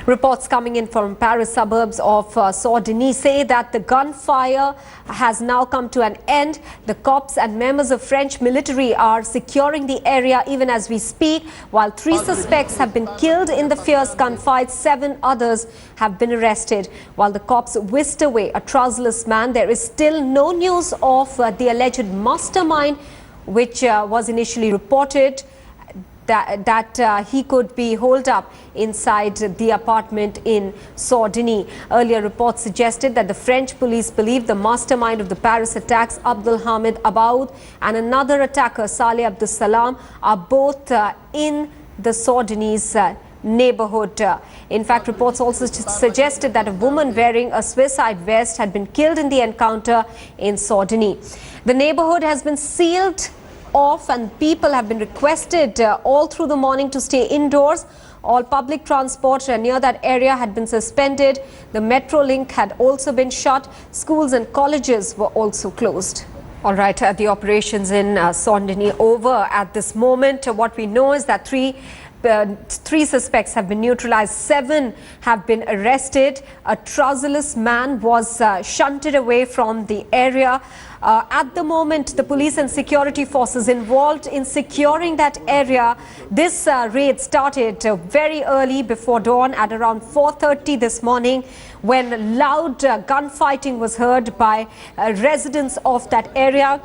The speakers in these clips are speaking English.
Reports coming in from Paris suburbs of Saint-Denis say that the gunfire has now come to an end. The cops and members of French military are securing the area even as we speak. While 3 suspects have been killed in the fierce gunfight, 7 others have been arrested. While the cops whisked away a trouserless man, there is still no news of the alleged mastermind, which was initially reported that he could be holed up inside the apartment in Saint-Denis. Earlier reports suggested that the French police believe the mastermind of the Paris attacks, Abdelhamid Abaoud, and another attacker, Saleh Abdus Salam, are both in the Saint-Denis neighborhood. In fact, reports also suggested that a woman wearing a suicide vest had been killed in the encounter in Saint-Denis. The neighborhood has been sealed off and people have been requested all through the morning to stay indoors. All public transport near that area had been suspended. The metro link had also been shut. Schools and colleges were also closed. All right, the operations in Saint-Denis over at this moment. What we know is that three suspects have been neutralized, 7 have been arrested. A trouserless man was shunted away from the area. At the moment, the police and security forces involved in securing that area. This raid started very early before dawn at around 4:30 this morning, when loud gunfighting was heard by residents of that area.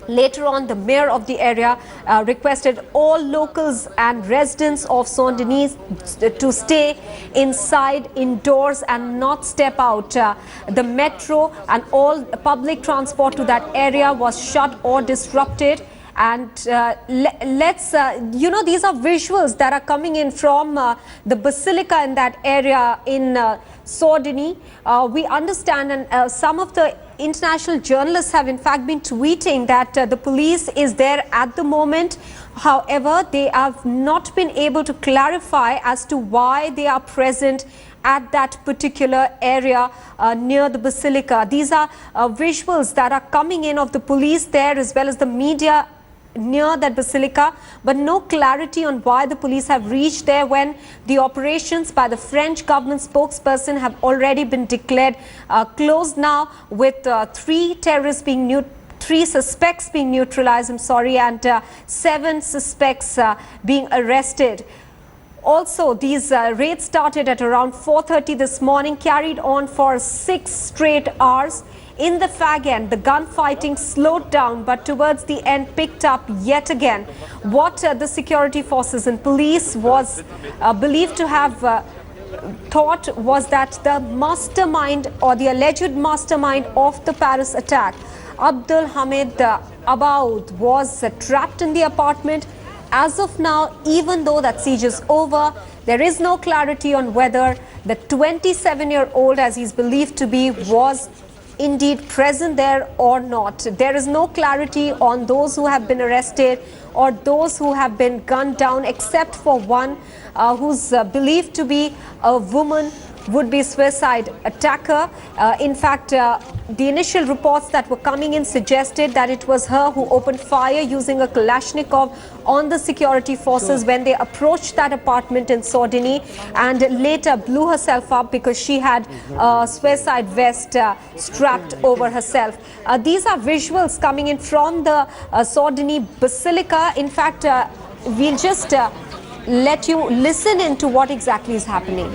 Later on, the mayor of the area requested all locals and residents of Saint-Denis to stay inside, indoors, and not step out. The metro and all public transport to that area was shut or disrupted. And these are visuals that are coming in from the basilica in that area in Saint-Denis. We understand, and some of the international journalists have in fact been tweeting that the police is there at the moment. However, they have not been able to clarify as to why they are present at that particular area near the basilica. These are visuals that are coming in of the police there as well as the media near that basilica, but no clarity on why the police have reached there when the operations by the French government spokesperson have already been declared closed now, with 3 suspects being neutralized, and 7 suspects being arrested. Also, these raids started at around 4:30 this morning, carried on for 6 straight hours. In the fag end, the gunfighting slowed down, but towards the end picked up yet again. What the security forces and police was believed to have thought was that the mastermind or the alleged mastermind of the Paris attack, Abdelhamid Abaoud, was trapped in the apartment. As of now, even though that siege is over, there is no clarity on whether the 27-year-old, as he's believed to be, was indeed present there or not. There is no clarity on those who have been arrested or those who have been gunned down, except for one who's believed to be a woman, would-be suicide attacker. In fact, the initial reports that were coming in suggested that it was her who opened fire using a Kalashnikov on the security forces when they approached that apartment in Saint-Denis, and later blew herself up because she had a suicide vest strapped over herself. These are visuals coming in from the Saint-Denis Basilica. In fact, we'll just let you listen into what exactly is happening.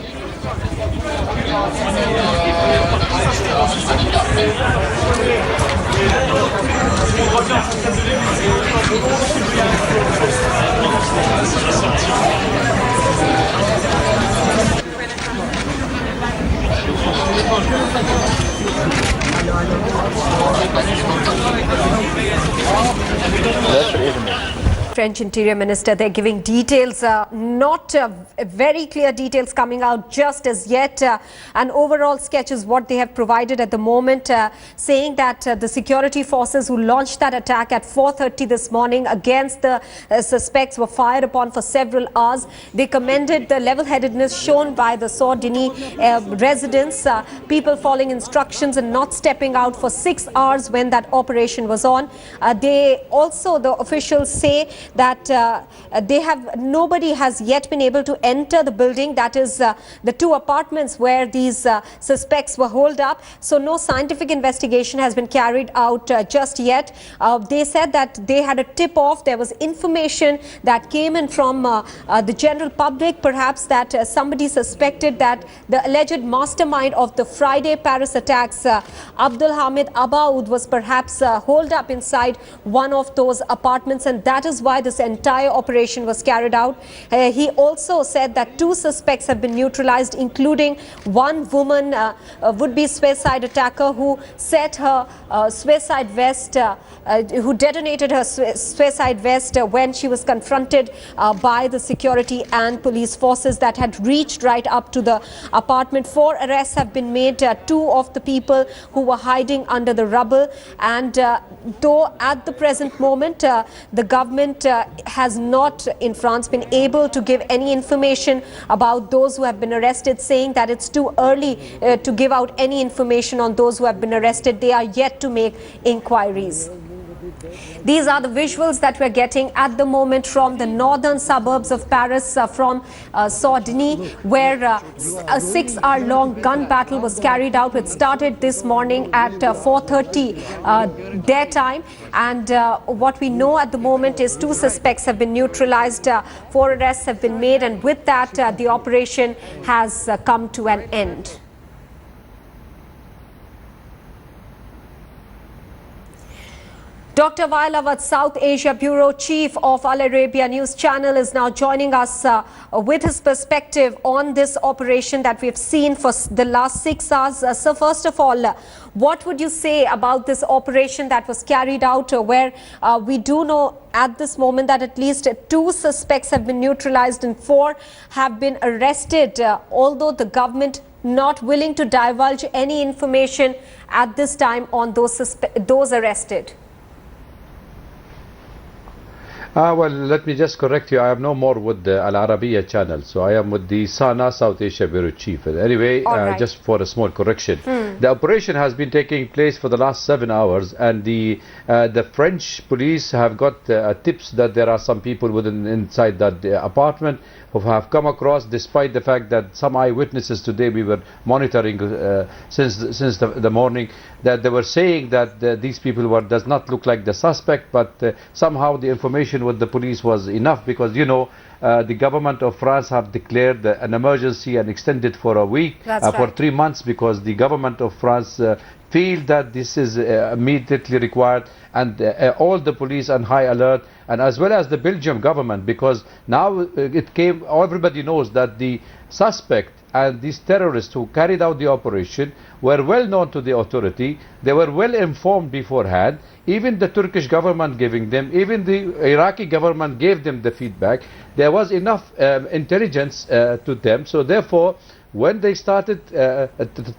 French Interior Minister, they're giving details, not very clear details coming out just as yet. An overall sketch is what they have provided at the moment, saying that the security forces who launched that attack at 4:30 this morning against the suspects were fired upon for several hours. They commended the level-headedness shown by the Saint-Denis residents, people following instructions and not stepping out for 6 hours when that operation was on. The officials say that nobody has yet been able to enter the building, that is the two apartments where these suspects were holed up. So no scientific investigation has been carried out just yet. They said that they had a tip off. There was information that came in from the general public, perhaps, that somebody suspected that the alleged mastermind of the Friday Paris attacks, Abdul Hamid Abaoud, was perhaps holed up inside one of those apartments, and that is why this entire operation was carried out. He also said that two suspects have been neutralized, including one woman, would-be suicide attacker, who set her suicide vest, who detonated her suicide vest when she was confronted by the security and police forces that had reached right up to the apartment. 4 arrests have been made, 2 of the people who were hiding under the rubble, and though at the present moment the government has not in France been able to give any information about those who have been arrested, saying that it's too early to give out any information on those who have been arrested. They are yet to make inquiries. These are the visuals that we're getting at the moment from the northern suburbs of Paris, from Saint-Denis, where a 6-hour-long gun battle was carried out. It started this morning at 4:30 their time, and what we know at the moment is 2 suspects have been neutralized, 4 arrests have been made, and with that the operation has come to an end. Dr. Vailawat, South Asia Bureau Chief of Al Arabia News Channel, is now joining us with his perspective on this operation that we've seen for the last 6 hours. So first of all, what would you say about this operation that was carried out, where we do know at this moment that at least 2 suspects have been neutralized and 4 have been arrested, although the government not willing to divulge any information at this time on those arrested? Well, let me just correct you. I am no more with the Al Arabiya channel, so I am with the SANA, South Asia Bureau Chief. Anyway, right. Just for a small correction, the operation has been taking place for the last 7 hours, and the French police have got tips that there are some people inside that apartment who have come across, despite the fact that some eyewitnesses today we were monitoring since the morning, that they were saying that these people does not look like the suspect, but somehow the information with the police was enough, because you know the government of France have declared an emergency and extended for a week, for 3 months, because the government of France feel that this is immediately required, and all the police on high alert, and as well as the Belgium government, because now everybody knows that the suspect and these terrorists who carried out the operation were well known to the authority. They were well informed beforehand. Even the Turkish government giving them, even the Iraqi government gave them the feedback. There was enough intelligence to them. So therefore, when they started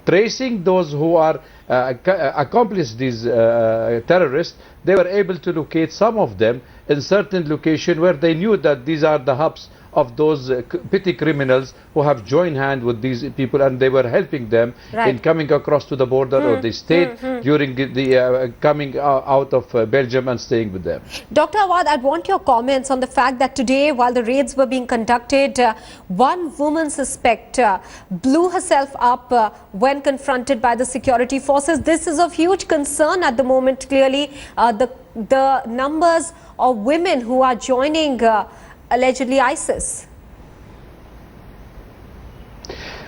tracing those who are accomplice these terrorists, they were able to locate some of them in certain location where they knew that these are the hubs of those petty criminals who have joined hand with these people, and they were helping them in coming across to the border, or they stayed during the coming out of Belgium and staying with them. Dr. Awad, I'd want your comments on the fact that today, while the raids were being conducted, one woman suspect blew herself up when confronted by the security forces. This is of huge concern at the moment. Clearly, the numbers of women who are joining allegedly ISIS.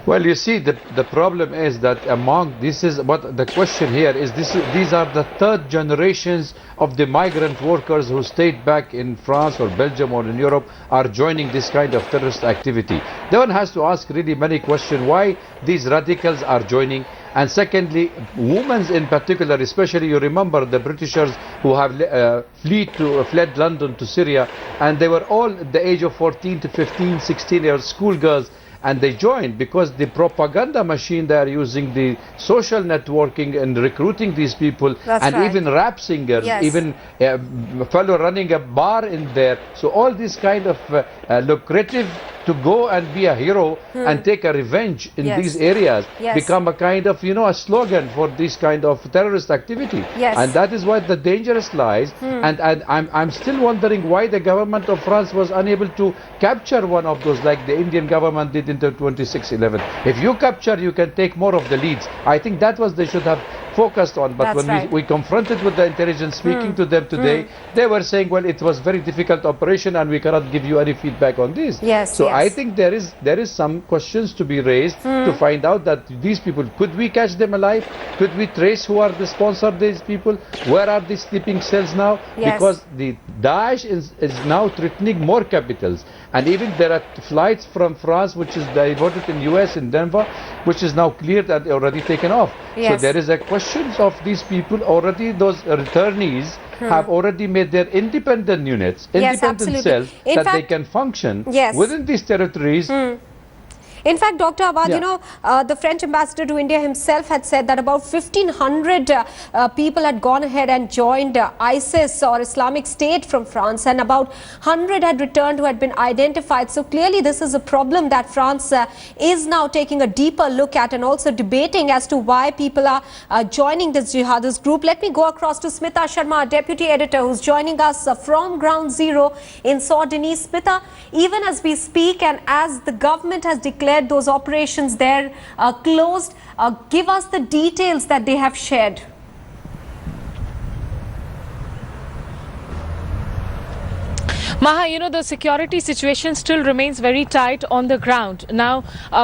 Well, you see, the problem is that among this is what the question here is. These are the 3rd generations of the migrant workers who stayed back in France or Belgium or in Europe are joining this kind of terrorist activity. One has to ask really many questions why these radicals are joining. And secondly, women in particular, especially, you remember the Britishers who have fled London to Syria, and they were all at the age of 14 to 15, 16 years schoolgirls, and they joined because the propaganda machine they are using, the social networking and recruiting these people, even rap singers, even fellow running a bar in there. So all these kind of lucrative to go and be a hero and take a revenge in these areas become a kind of, a slogan for this kind of terrorist activity. And that is where the dangerous lies. And I'm still wondering why the government of France was unable to capture one of those like the Indian government did in the 26/11. If you capture, you can take more of the leads. I think that was they should have focused on. But when we confronted with the intelligence, speaking to them today, they were saying, well, it was very difficult operation and we cannot give you any feedback on this. So I think there is some questions to be raised to find out that these people, could we catch them alive? Could we trace who are the sponsor of these people? Where are the sleeping cells now? Because the Daesh is now threatening more capitals. And even there are flights from France which is diverted in US in Denver, which is now cleared and already taken off. So there is a question of these people already, those returnees have already made their independent units, independent cells that they can function within these territories. In fact, Dr. Awad, the French ambassador to India himself had said that about 1,500 people had gone ahead and joined ISIS or Islamic State from France, and about 100 had returned who had been identified. So clearly this is a problem that France is now taking a deeper look at and also debating as to why people are joining this jihadist group. Let me go across to Smita Sharma, deputy editor, who's joining us from Ground Zero in Saint-Denis. Smita, even as we speak and as the government has declared those operations there closed, give us the details that they have shared. Maha, the security situation still remains very tight on the ground. Now,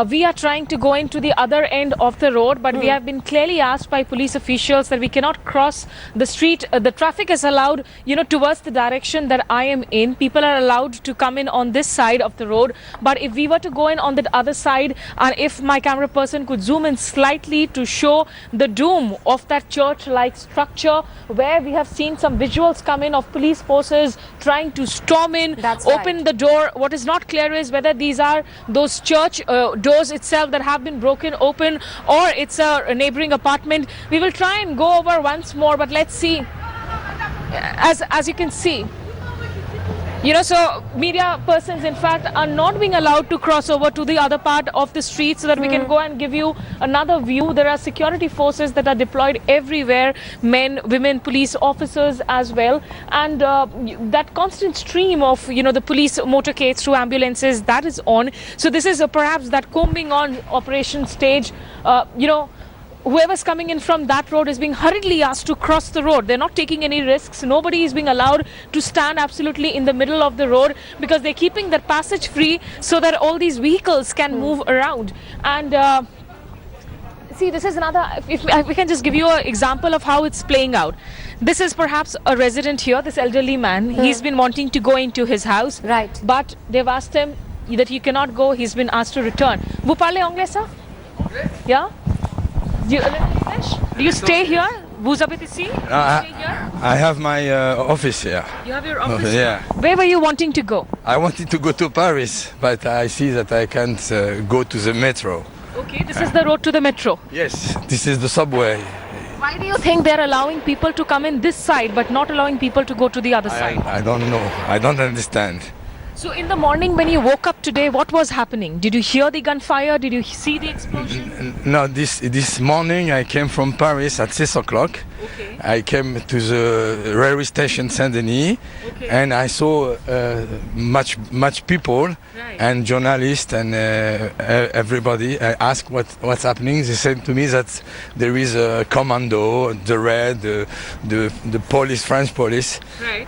we are trying to go into the other end of the road, but we have been clearly asked by police officials that we cannot cross the street. The traffic is allowed, towards the direction that I am in. People are allowed to come in on this side of the road. But if we were to go in on the other side, and if my camera person could zoom in slightly to show the dome of that church-like structure, where we have seen some visuals come in of police forces trying to storm in, open the door. What is not clear is whether these are those church doors itself that have been broken open, or it's a neighboring apartment. We will try and go over once more, but let's see. As you can see, so media persons, in fact, are not being allowed to cross over to the other part of the street so that we can go and give you another view. There are security forces that are deployed everywhere, men, women, police officers as well. And that constant stream of, the police motorcades through ambulances, that is on. So this is perhaps that combing on operation stage, whoever's coming in from that road is being hurriedly asked to cross the road. They're not taking any risks. Nobody is being allowed to stand absolutely in the middle of the road, because they're keeping that passage free so that all these vehicles can move around. And see, this is another, if we can just give you an example of how it's playing out. This is perhaps a resident here, this elderly man. He's been wanting to go into his house. Right. But they've asked him that he cannot go. He's been asked to return. Vous parlez anglais, sir? Anglais? Yeah? Do you learn English? Do you stay here? Vous habitez ici? Stay here? I have my office here. You have your office Yeah. here? Where were you wanting to go? I wanted to go to Paris, but I see that I can't go to the metro. Okay, this is the road to the metro. Yes, this is the subway. Why do you think they're allowing people to come in this side but not allowing people to go to the other side? I don't know. I don't understand. So in the morning when you woke up today, what was happening? Did you hear the gunfire? Did you see the explosion? No, this morning I came from Paris at 6 o'clock. Okay. I came to the railway station Saint-Denis, and I saw much people and journalists and everybody. I asked what's happening. They said to me that there is a commando, the red, the police, French police,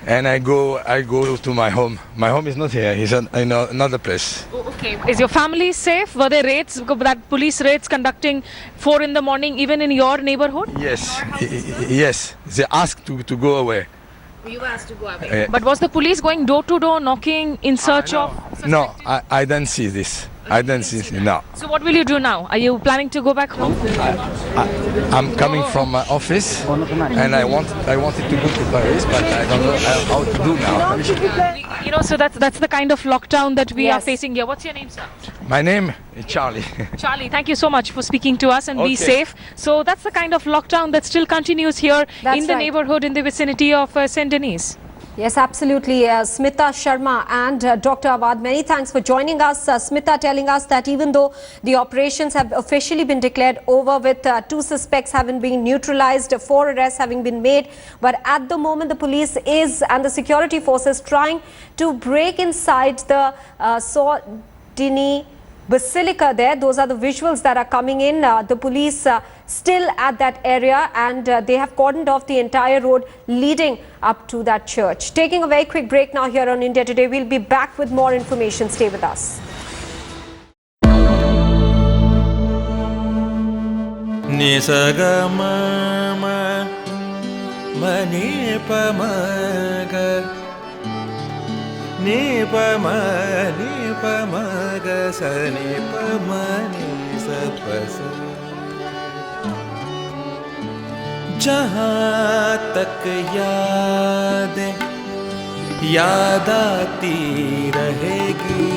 and I go to my home. My home is not here; it's in another place. Oh, okay. Is your family safe? Were there raids, that police raids conducting 4 in the morning, even in your neighborhood? Yes. Yes, they asked to go away. You were asked to go away. But was the police going door to door, knocking in search of suspected? No, I didn't see this. I didn't see it. No. So what will you do now? Are you planning to go back home? I'm coming from my office, and I wanted to go to Paris, but I don't know how to do now. So that's the kind of lockdown that we are facing here. What's your name, sir? My name is Charlie. Charlie, thank you so much for speaking to us, and be safe. So that's the kind of lockdown that still continues here in the neighborhood, in the vicinity of Saint-Denis. Yes, absolutely. Smita Sharma and Dr. Awad, many thanks for joining us. Smita telling us that even though the operations have officially been declared over with 2 suspects having been neutralized, 4 arrests having been made, but at the moment the police is and the security forces trying to break inside the Saint-Denis Basilica there. Those are the visuals that are coming in. The police still at that area, and they have cordoned off the entire road leading up to that church. Taking a very quick break now here on India Today. We'll be back with more information. Stay with us. जहाँ तक यादें याद आती रहेगी